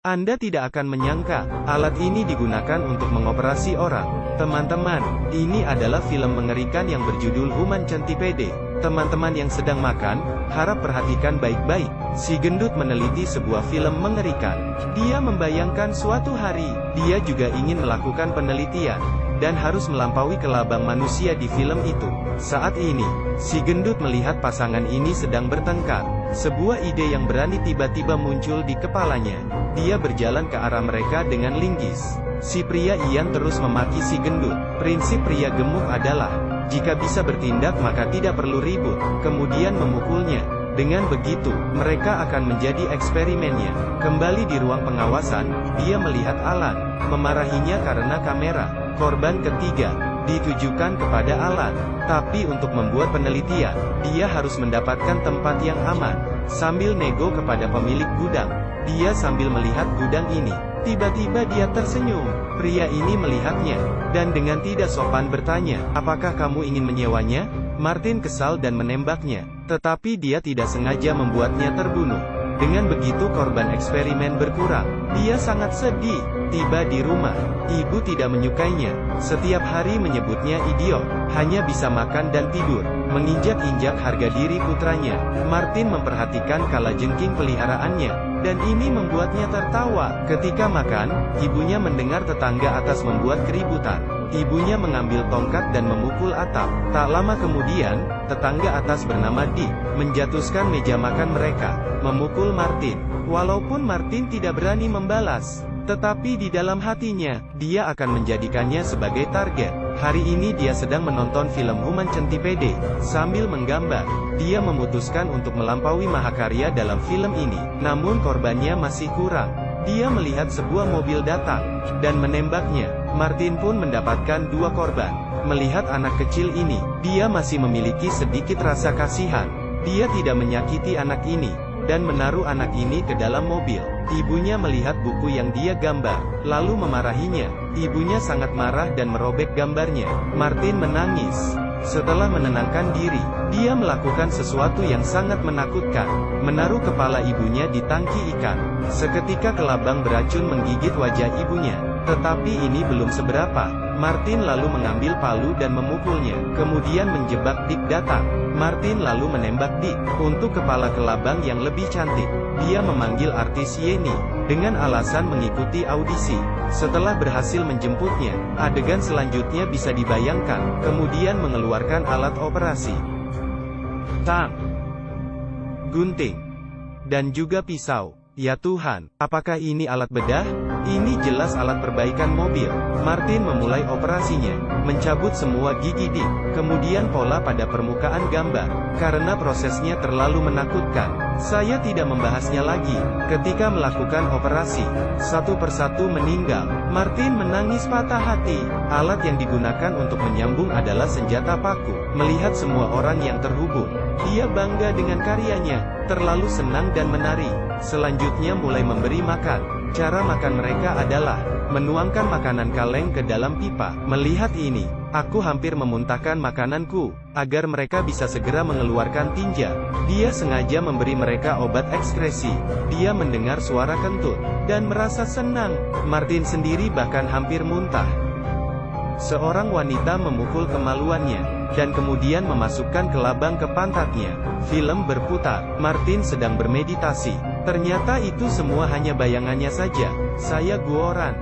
Anda tidak akan menyangka, alat ini digunakan untuk mengoperasi orang. Teman-teman, ini adalah film mengerikan yang berjudul Human Centipede. Teman-teman yang sedang makan, harap perhatikan baik-baik. Si gendut meneliti sebuah film mengerikan. Dia membayangkan suatu hari, dia juga ingin melakukan penelitian, dan harus melampaui kelabang manusia di film itu. Saat ini, si gendut melihat pasangan ini sedang bertengkar. Sebuah ide yang berani tiba-tiba muncul di kepalanya. Dia berjalan ke arah mereka dengan linggis. Si pria Ian terus memaki si gendut. Prinsip pria gemuk adalah, jika bisa bertindak maka tidak perlu ribut, kemudian memukulnya. Dengan begitu, mereka akan menjadi eksperimennya. Kembali di ruang pengawasan, dia melihat Alan, memarahinya karena kamera. Korban ketiga ditujukan kepada Alan, tapi untuk membuat penelitian, dia harus mendapatkan tempat yang aman. Sambil nego kepada pemilik gudang, dia sambil melihat gudang ini. Tiba-tiba dia tersenyum. Pria ini melihatnya, dan dengan tidak sopan bertanya, "Apakah kamu ingin menyewanya?" Martin kesal dan menembaknya, tetapi dia tidak sengaja membuatnya terbunuh. Dengan begitu korban eksperimen berkurang. Dia sangat sedih. Tiba di rumah, ibu tidak menyukainya. Setiap hari menyebutnya idiot, hanya bisa makan dan tidur, menginjak-injak harga diri putranya. Martin memperhatikan kalajengking peliharaannya, dan ini membuatnya tertawa. Ketika makan, ibunya mendengar tetangga atas membuat keributan. Ibunya mengambil tongkat dan memukul atap. Tak lama kemudian, tetangga atas bernama Dick menjatuhkan meja makan mereka, memukul Martin. Walaupun Martin tidak berani membalas, tetapi di dalam hatinya, dia akan menjadikannya sebagai target. Hari ini dia sedang menonton film Human Centipede. Sambil menggambar, dia memutuskan untuk melampaui mahakarya dalam film ini. Namun korbannya masih kurang. Dia melihat sebuah mobil datang, dan menembaknya. Martin pun mendapatkan 2 korban. Melihat anak kecil ini, dia masih memiliki sedikit rasa kasihan. Dia tidak menyakiti anak ini, dan menaruh anak ini ke dalam mobil. Ibunya melihat buku yang dia gambar, lalu memarahinya. Ibunya sangat marah dan merobek gambarnya. Martin menangis. Setelah menenangkan diri, dia melakukan sesuatu yang sangat menakutkan. Menaruh kepala ibunya di tangki ikan. Seketika kelabang beracun menggigit wajah ibunya. Tetapi ini belum seberapa. Martin lalu mengambil palu dan memukulnya. Kemudian menjebak Dick datang. Martin lalu menembak Dick. Untuk kepala kelabang yang lebih cantik, dia memanggil artis Yeni, dengan alasan mengikuti audisi. Setelah berhasil menjemputnya, adegan selanjutnya bisa dibayangkan. Kemudian mengeluarkan alat operasi, tang, gunting, dan juga pisau. Ya Tuhan, apakah ini alat bedah? Ini jelas alat perbaikan mobil. Martin memulai operasinya, mencabut semua gigi Dick, kemudian pola pada permukaan gambar. Karena prosesnya terlalu menakutkan, saya tidak membahasnya lagi. Ketika melakukan operasi, satu persatu meninggal. Martin menangis patah hati. Alat yang digunakan untuk menyambung adalah senjata paku. Melihat semua orang yang terhubung, dia bangga dengan karyanya, terlalu senang dan menari. Selanjutnya mulai memberi makan. Cara makan mereka adalah menuangkan makanan kaleng ke dalam pipa. Melihat ini, aku hampir memuntahkan makananku, agar mereka bisa segera mengeluarkan tinja. Dia sengaja memberi mereka obat ekskresi. Dia mendengar suara kentut, dan merasa senang. Martin sendiri bahkan hampir muntah. Seorang wanita memukul kemaluannya, dan kemudian memasukkan kelabang ke pantatnya. Film berputar. Martin sedang bermeditasi. Ternyata itu semua hanya bayangannya saja. Saya Guoran.